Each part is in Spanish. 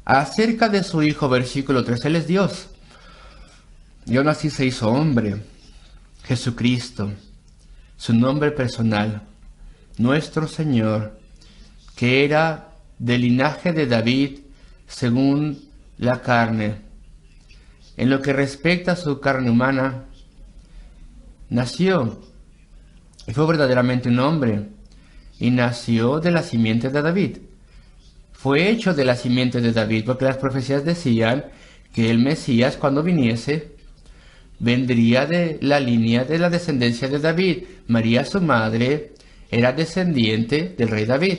Acerca de su Hijo, versículo 3, Él es Dios. Y aún así se hizo hombre, Jesucristo, su nombre personal, nuestro Señor, que era del linaje de David según la carne. En lo que respecta a su carne humana, nació y fue verdaderamente un hombre, y nació de la simiente de David. Fue hecho de la simiente de David, porque las profecías decían que el Mesías, cuando viniese, vendría de la línea de la descendencia de David. María, su madre, era descendiente del rey David.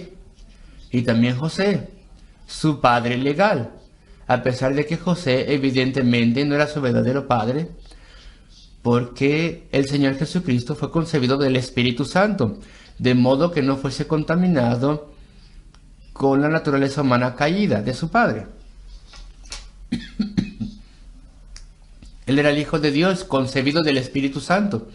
Y también José, su padre legal, a pesar de que José evidentemente no era su verdadero padre, porque el Señor Jesucristo fue concebido del Espíritu Santo, de modo que no fuese contaminado con la naturaleza humana caída de su padre. Él era el Hijo de Dios, concebido del Espíritu Santo.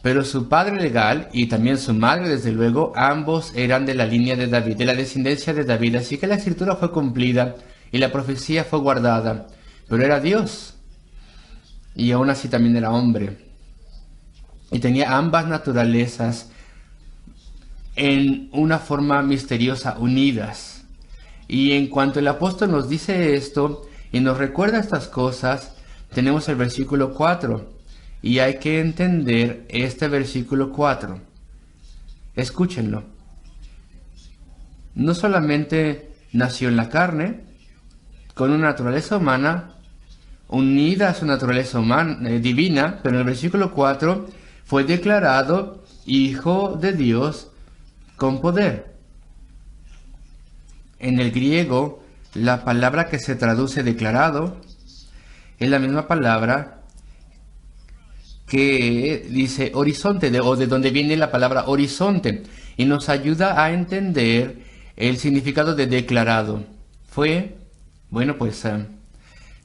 Pero su padre legal y también su madre, desde luego, ambos eran de la línea de David, de la descendencia de David. Así que la escritura fue cumplida y la profecía fue guardada. Pero era Dios. Y aún así también era hombre. Y tenía ambas naturalezas en una forma misteriosa unidas. Y en cuanto el apóstol nos dice esto y nos recuerda estas cosas, tenemos el versículo 4. Y hay que entender este versículo 4. Escúchenlo. No solamente nació en la carne, con una naturaleza humana, unida a su naturaleza humana, divina, pero en el versículo 4 fue declarado Hijo de Dios con poder. En el griego, la palabra que se traduce declarado es la misma palabra que dice horizonte, o de donde viene la palabra horizonte, y nos ayuda a entender el significado de declarado.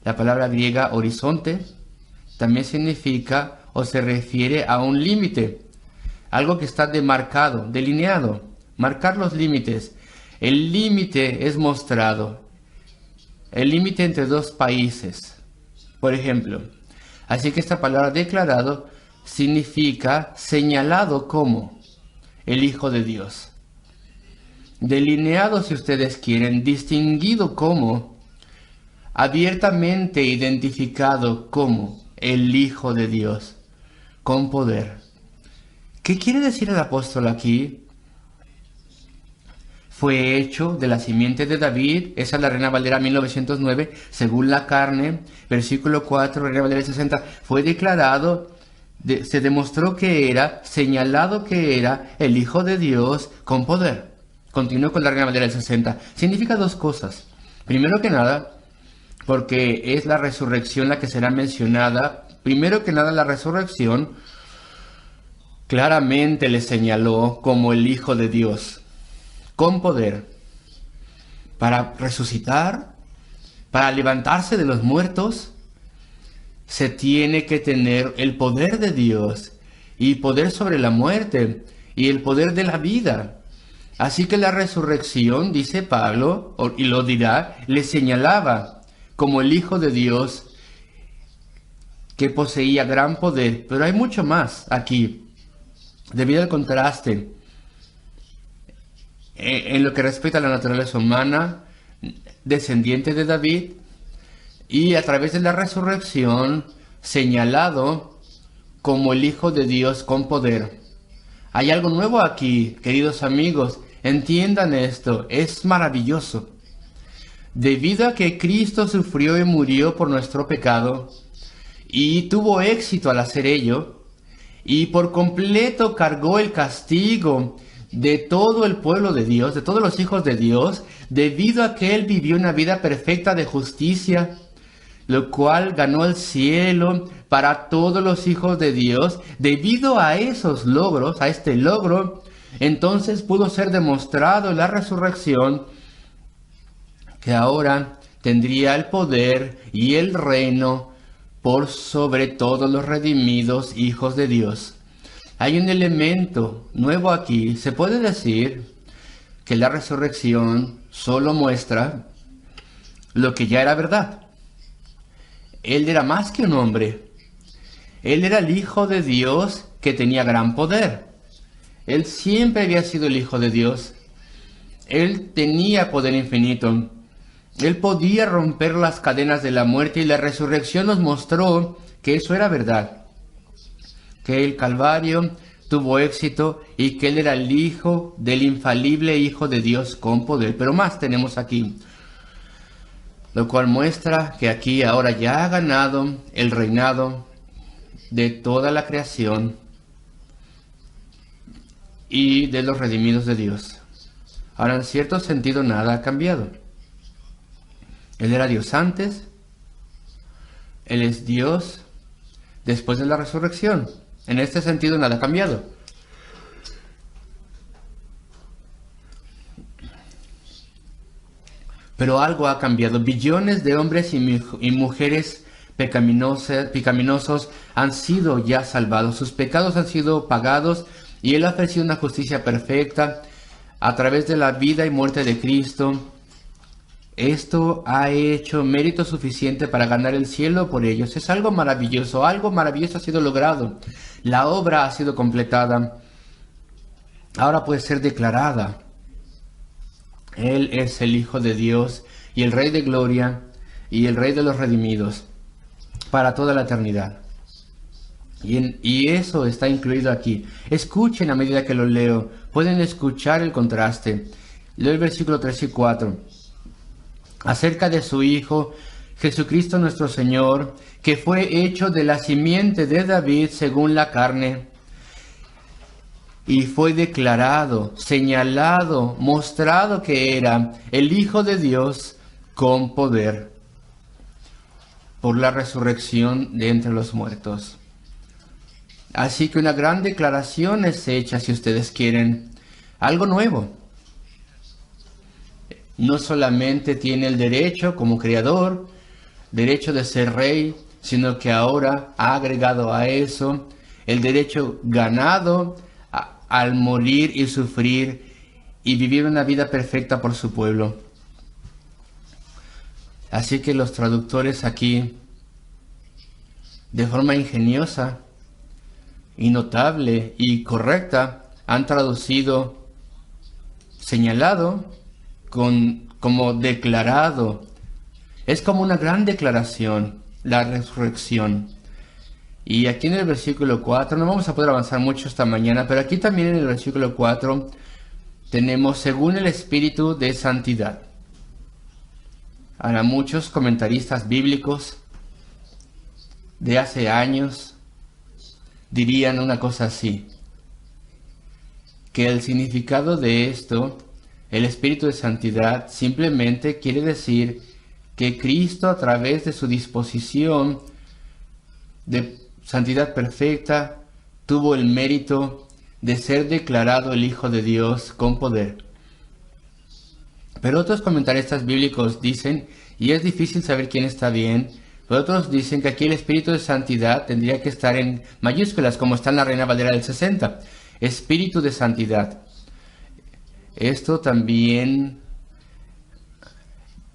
La palabra griega horizonte también significa o se refiere a un límite, algo que está demarcado, delineado, marcar los límites. El límite es mostrado, el límite entre dos países, por ejemplo. Así que esta palabra declarado significa señalado como el Hijo de Dios. Delineado, si ustedes quieren, distinguido como, abiertamente identificado como el Hijo de Dios, con poder. ¿Qué quiere decir el apóstol aquí? Fue hecho de la simiente de David, esa es la Reina Valera 1909, según la carne, versículo 4, Reina Valera 60, fue declarado, se demostró que era, señalado que era el Hijo de Dios con poder. Continúo con la Reina Valera 60. Significa dos cosas. Primero que nada, porque es la resurrección la que será mencionada, primero que nada la resurrección claramente le señaló como el Hijo de Dios, con poder, para resucitar, para levantarse de los muertos, se tiene que tener el poder de Dios y poder sobre la muerte y el poder de la vida. Así que la resurrección, dice Pablo, y lo dirá, le señalaba como el Hijo de Dios que poseía gran poder. Pero hay mucho más aquí, debido al contraste en lo que respecta a la naturaleza humana, descendiente de David, y a través de la resurrección, señalado como el Hijo de Dios con poder. Hay algo nuevo aquí, queridos amigos, entiendan esto, es maravilloso. Debido a que Cristo sufrió y murió por nuestro pecado, y tuvo éxito al hacer ello, y por completo cargó el castigo de todo el pueblo de Dios, de todos los hijos de Dios, debido a que Él vivió una vida perfecta de justicia, lo cual ganó el cielo para todos los hijos de Dios. Debido a esos logros, a este logro, entonces pudo ser demostrado en la resurrección que ahora tendría el poder y el reino por sobre todos los redimidos hijos de Dios. Hay un elemento nuevo aquí. Se puede decir que la resurrección solo muestra lo que ya era verdad. Él era más que un hombre. Él era el Hijo de Dios que tenía gran poder. Él siempre había sido el Hijo de Dios. Él tenía poder infinito. Él podía romper las cadenas de la muerte y la resurrección nos mostró que eso era verdad. Que el Calvario tuvo éxito y que Él era el Hijo del infalible Hijo de Dios con poder. Pero más tenemos aquí, lo cual muestra que aquí ahora ya ha ganado el reinado de toda la creación y de los redimidos de Dios. Ahora, en cierto sentido, nada ha cambiado. Él era Dios antes, Él es Dios después de la resurrección. En este sentido, nada ha cambiado. Pero algo ha cambiado. Billones de hombres y mujeres pecaminosos han sido ya salvados. Sus pecados han sido pagados y Él ha ofrecido una justicia perfecta a través de la vida y muerte de Cristo. Esto ha hecho mérito suficiente para ganar el cielo por ellos. Es algo maravilloso ha sido logrado. La obra ha sido completada. Ahora puede ser declarada. Él es el Hijo de Dios y el Rey de Gloria y el Rey de los redimidos para toda la eternidad. Y eso está incluido aquí. Escuchen a medida que lo leo. Pueden escuchar el contraste. Leo el versículo 3 y 4. Acerca de su Hijo, Jesucristo nuestro Señor, que fue hecho de la simiente de David según la carne, y fue declarado, señalado, mostrado que era el Hijo de Dios con poder por la resurrección de entre los muertos. Así que una gran declaración es hecha, si ustedes quieren, algo nuevo. No solamente tiene el derecho como creador, derecho de ser rey, sino que ahora ha agregado a eso el derecho ganado al morir y sufrir y vivir una vida perfecta por su pueblo. Así que los traductores aquí, de forma ingeniosa y notable y correcta, han traducido señalado como declarado. Es como una gran declaración, la resurrección. Y aquí en el versículo 4, no vamos a poder avanzar mucho esta mañana, pero aquí también en el versículo 4 tenemos según el Espíritu de Santidad. Ahora, muchos comentaristas bíblicos de hace años dirían una cosa así, que el significado de esto, el Espíritu de Santidad, simplemente quiere decir que Cristo, a través de su disposición de santidad perfecta, tuvo el mérito de ser declarado el Hijo de Dios con poder. Pero otros comentaristas bíblicos dicen, y es difícil saber quién está bien, pero otros dicen que aquí el Espíritu de Santidad tendría que estar en mayúsculas, como está en la Reina Valera del 60. Espíritu de Santidad. Esto también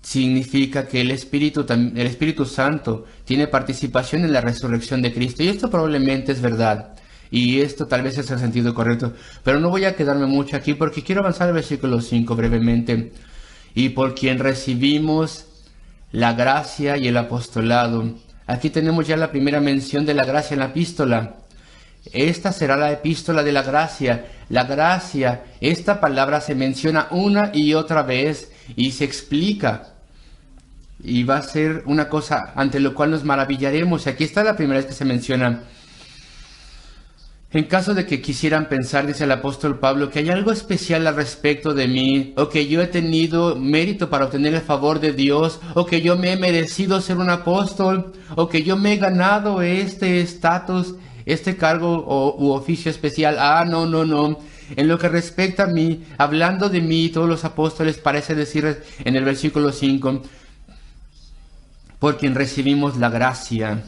significa que el Espíritu Santo tiene participación en la resurrección de Cristo. Y esto probablemente es verdad. Y esto tal vez es el sentido correcto. Pero no voy a quedarme mucho aquí porque quiero avanzar al versículo 5 brevemente. Y por quien recibimos la gracia y el apostolado. Aquí tenemos ya la primera mención de la gracia en la epístola. Esta será la epístola de la gracia. La gracia, esta palabra se menciona una y otra vez y se explica. Y va a ser una cosa ante lo cual nos maravillaremos. Y aquí está la primera vez que se menciona. En caso de que quisieran pensar, dice el apóstol Pablo, que hay algo especial al respecto de mí, o que yo he tenido mérito para obtener el favor de Dios, o que yo me he merecido ser un apóstol, o que yo me he ganado este estatus, este cargo u oficio especial. No. En lo que respecta a mí, hablando de mí, todos los apóstoles parece decir en el versículo 5, por quien recibimos la gracia.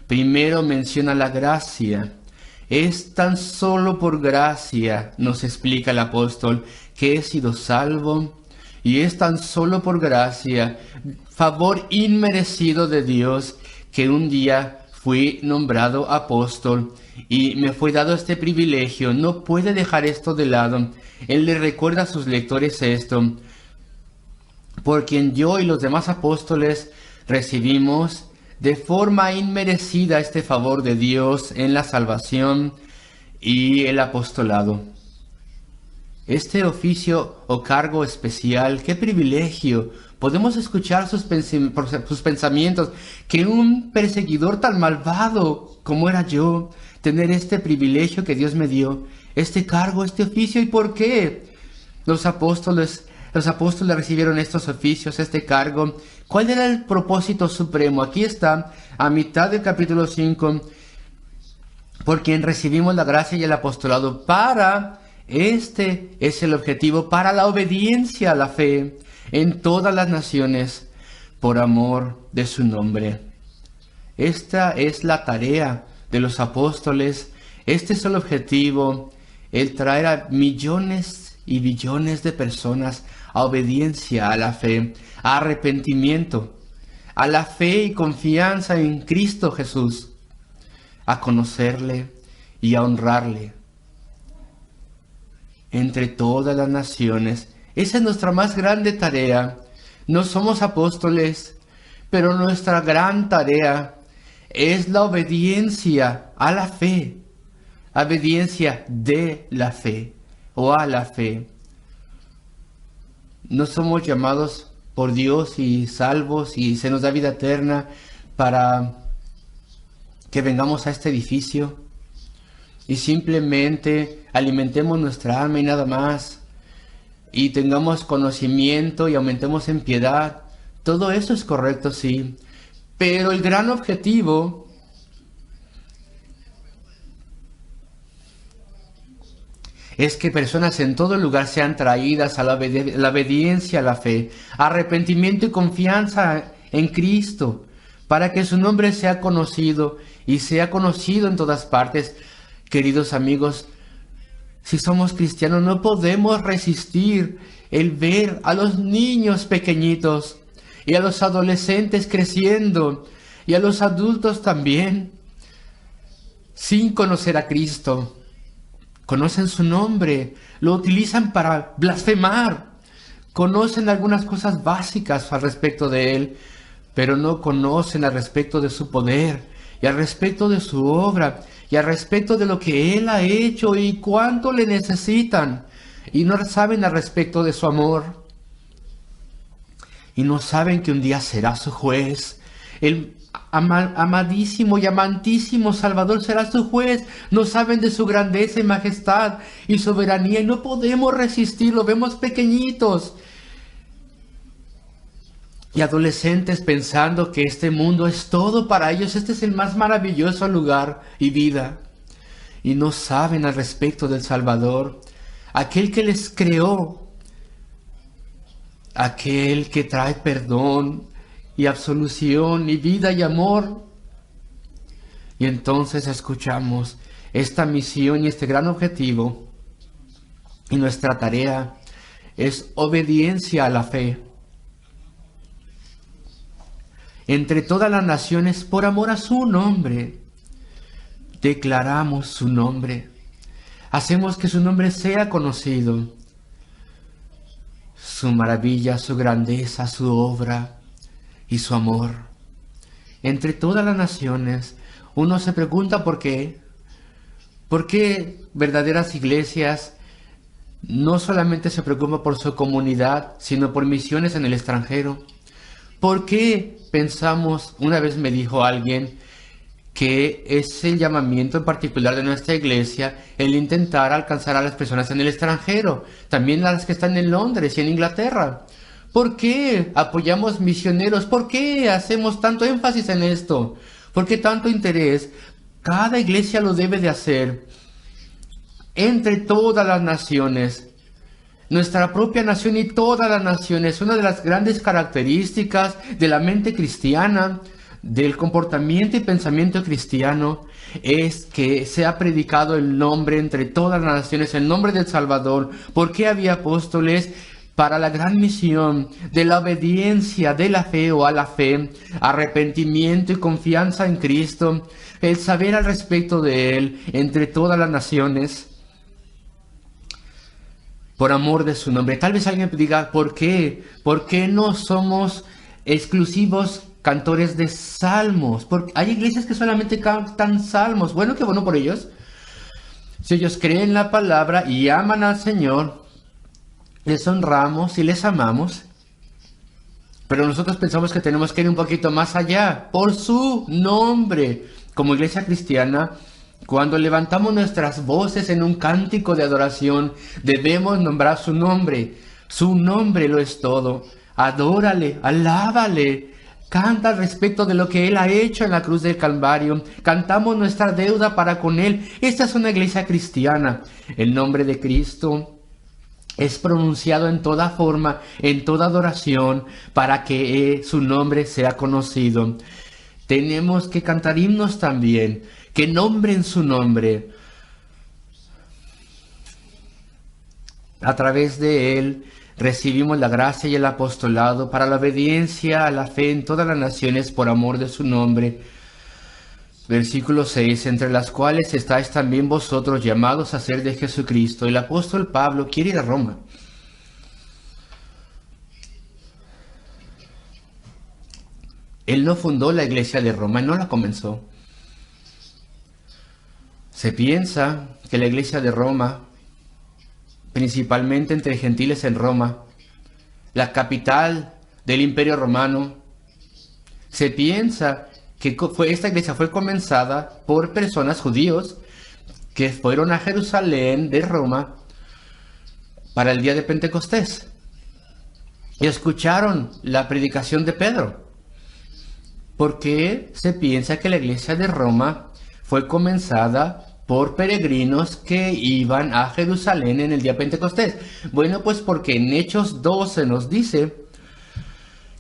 Primero menciona la gracia. Es tan solo por gracia, nos explica el apóstol, que he sido salvo. Y es tan solo por gracia, favor inmerecido de Dios, que un día fui nombrado apóstol y me fue dado este privilegio. No puede dejar esto de lado. Él le recuerda a sus lectores esto: por quien yo y los demás apóstoles recibimos de forma inmerecida este favor de Dios en la salvación y el apostolado. Este oficio o cargo especial, qué privilegio. Podemos escuchar sus pensamientos, que un perseguidor tan malvado como era yo, tener este privilegio que Dios me dio, este cargo, este oficio. ¿Y por qué los apóstoles recibieron estos oficios, este cargo? ¿Cuál era el propósito supremo? Aquí está, a mitad del capítulo 5, por quien recibimos la gracia y el apostolado para... Este es el objetivo, para la obediencia a la fe en todas las naciones, por amor de su nombre. Esta es la tarea de los apóstoles, este es el objetivo, el traer a millones y billones de personas a obediencia a la fe, a arrepentimiento, a la fe y confianza en Cristo Jesús, a conocerle y a honrarle entre todas las naciones. Esa es nuestra más grande tarea. No somos apóstoles, pero nuestra gran tarea es la obediencia a la fe, obediencia de la fe o a la fe. No somos llamados por Dios y salvos y se nos da vida eterna para que vengamos a este edificio y simplemente alimentemos nuestra alma y nada más, y tengamos conocimiento y aumentemos en piedad. Todo eso es correcto, sí, pero el gran objetivo es que personas en todo lugar sean traídas a la obediencia a la fe, arrepentimiento y confianza en Cristo, para que su nombre sea conocido y sea conocido en todas partes. Queridos amigos, si somos cristianos no podemos resistir el ver a los niños pequeñitos y a los adolescentes creciendo y a los adultos también sin conocer a Cristo. Conocen su nombre, lo utilizan para blasfemar, conocen algunas cosas básicas al respecto de Él, pero no conocen al respecto de su poder y al respecto de su obra y al respecto de lo que Él ha hecho y cuánto le necesitan, y no saben al respecto de su amor, y no saben que un día será su juez. El amadísimo y amantísimo Salvador será su juez. No saben de su grandeza y majestad y soberanía, y no podemos resistirlo. Vemos pequeñitos y adolescentes pensando que este mundo es todo para ellos, este es el más maravilloso lugar y vida, y no saben al respecto del Salvador, aquel que les creó, aquel que trae perdón y absolución y vida y amor. Y entonces escuchamos esta misión y este gran objetivo, y nuestra tarea es obediencia a la fe entre todas las naciones por amor a su nombre. Declaramos su nombre, hacemos que su nombre sea conocido, su maravilla, su grandeza, su obra y su amor. Entre todas las naciones, uno se pregunta por qué. ¿Por qué verdaderas iglesias no solamente se preocupan por su comunidad, sino por misiones en el extranjero? ¿Por qué pensamos, una vez me dijo alguien, que es el llamamiento en particular de nuestra iglesia el intentar alcanzar a las personas en el extranjero, también las que están en Londres y en Inglaterra? ¿Por qué apoyamos misioneros? ¿Por qué hacemos tanto énfasis en esto? ¿Por qué tanto interés? Cada iglesia lo debe de hacer entre todas las naciones. Nuestra propia nación y todas las naciones. Una de las grandes características de la mente cristiana, del comportamiento y pensamiento cristiano, es que se ha predicado el nombre entre todas las naciones, el nombre del Salvador. ¿Por qué había apóstoles? para la gran misión de la obediencia de la fe o a la fe, arrepentimiento y confianza en Cristo, el saber al respecto de Él entre todas las naciones, por amor de su nombre. Tal vez alguien diga, ¿por qué? ¿Por qué no somos exclusivos cantores de salmos? Porque hay iglesias que solamente cantan salmos. Bueno, qué bueno por ellos. Si ellos creen la palabra y aman al Señor, les honramos y les amamos. Pero nosotros pensamos que tenemos que ir un poquito más allá, por su nombre. Como iglesia cristiana, cuando levantamos nuestras voces en un cántico de adoración, debemos nombrar su nombre. Su nombre lo es todo. Adórale, alábale. Canta al respecto de lo que Él ha hecho en la cruz del Calvario. Cantamos nuestra deuda para con Él. Esta es una iglesia cristiana. El nombre de Cristo es pronunciado en toda forma, en toda adoración, para que su nombre sea conocido. Tenemos que cantar himnos también, que nombren su nombre. A través de Él recibimos la gracia y el apostolado para la obediencia a la fe en todas las naciones por amor de su nombre. Versículo 6, entre las cuales estáis también vosotros llamados a ser de Jesucristo. El apóstol Pablo quiere ir a Roma. Él no fundó la iglesia de Roma, no la comenzó. Se piensa que la iglesia de Roma, principalmente entre gentiles en Roma, la capital del Imperio Romano, se piensa que esta iglesia fue comenzada por personas judíos que fueron a Jerusalén de Roma para el día de Pentecostés y escucharon la predicación de Pedro. Porque se piensa que la iglesia de Roma fue comenzada por peregrinos que iban a Jerusalén en el día de Pentecostés. Bueno, pues porque en Hechos 12 nos dice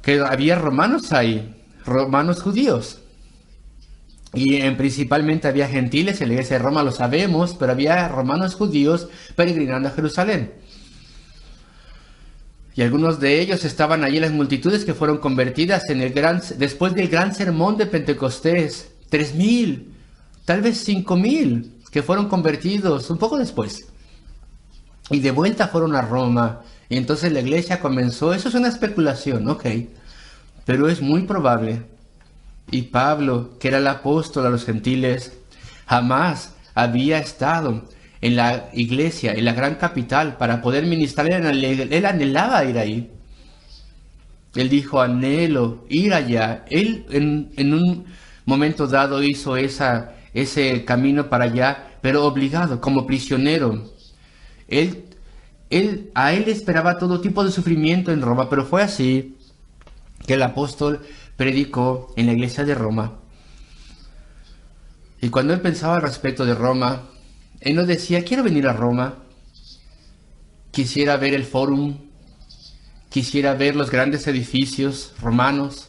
que había romanos ahí, romanos judíos. Y principalmente había gentiles en la iglesia de Roma, lo sabemos, pero había romanos judíos peregrinando a Jerusalén. Y algunos de ellos estaban allí en las multitudes que fueron convertidas después del gran sermón de Pentecostés. 3,000, tal vez 5,000 que fueron convertidos un poco después. Y de vuelta fueron a Roma. Y entonces la iglesia comenzó. Eso es una especulación, ok. Pero es muy probable. Y Pablo, que era el apóstol a los gentiles, jamás había estado en la iglesia, en la gran capital, para poder ministrar. Él anhelaba ir ahí. Él dijo, anhelo ir allá. Él en un momento dado hizo ese camino para allá, pero obligado, como prisionero. A él esperaba todo tipo de sufrimiento en Roma, pero fue así que el apóstol predicó en la iglesia de Roma. Y cuando él pensaba al respecto de Roma, él no decía, quiero venir a Roma, quisiera ver el Fórum, quisiera ver los grandes edificios romanos.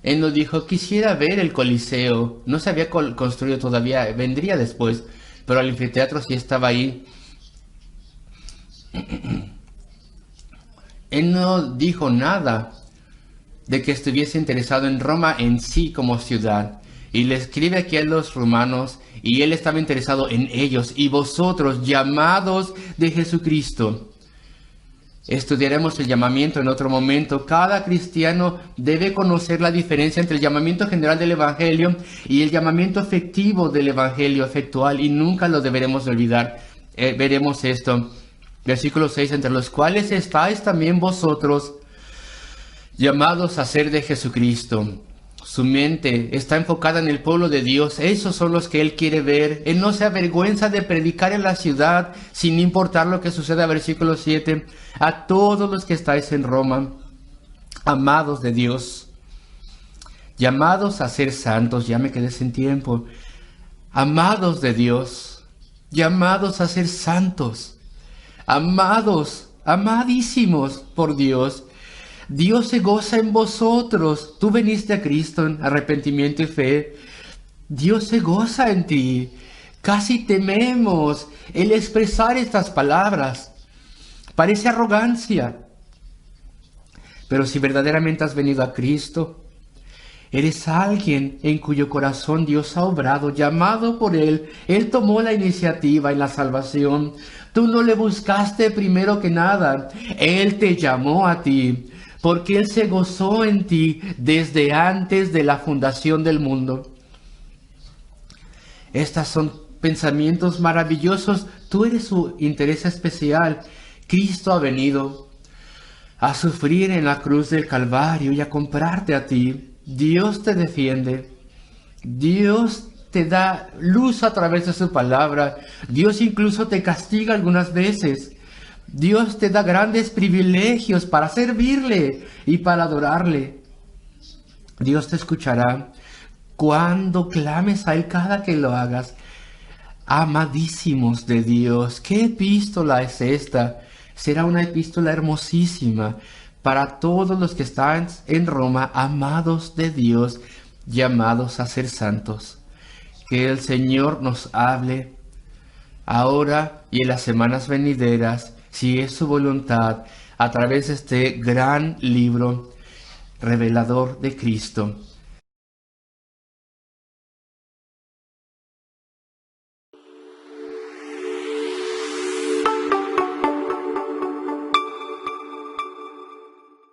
Él no dijo, quisiera ver el Coliseo. No se había construido todavía, vendría después, pero el anfiteatro sí estaba ahí. Él no dijo nada de que estuviese interesado en Roma en sí como ciudad. Y le escribe aquí a los romanos, y él estaba interesado en ellos, y vosotros, llamados de Jesucristo. Estudiaremos el llamamiento en otro momento. Cada cristiano debe conocer la diferencia entre el llamamiento general del Evangelio y el llamamiento efectivo del Evangelio efectual, y nunca lo deberemos olvidar. Veremos esto. Versículo 6, entre los cuales estáis también vosotros, llamados a ser de Jesucristo. Su mente está enfocada en el pueblo de Dios. Esos son los que Él quiere ver. Él no se avergüenza de predicar en la ciudad, sin importar lo que suceda. Versículo 7. A todos los que estáis en Roma, amados de Dios, llamados a ser santos. Ya me quedé sin tiempo. Amados de Dios, llamados a ser santos. Amados, amadísimos por Dios. Dios se goza en vosotros. Tú viniste a Cristo en arrepentimiento y fe. Dios se goza en ti. Casi tememos el expresar estas palabras, Parece arrogancia. Pero si verdaderamente has venido a Cristo, eres alguien en cuyo corazón Dios ha obrado, llamado por Él. Él tomó la iniciativa en la salvación. Tú no le buscaste primero que nada. Él te llamó a ti, porque Él se gozó en ti desde antes de la fundación del mundo. Estos son pensamientos maravillosos. Tú eres su interés especial. Cristo ha venido a sufrir en la cruz del Calvario y a comprarte a ti. Dios te defiende. Dios te da luz a través de su palabra. Dios incluso te castiga algunas veces. Dios te da grandes privilegios para servirle y para adorarle. Dios te escuchará cuando clames a Él cada que lo hagas. Amadísimos de Dios, ¿qué epístola es esta? Será una epístola hermosísima para todos los que están en Roma, amados de Dios, llamados a ser santos. Que el Señor nos hable ahora y en las semanas venideras, si es su voluntad, a través de este gran libro revelador de Cristo.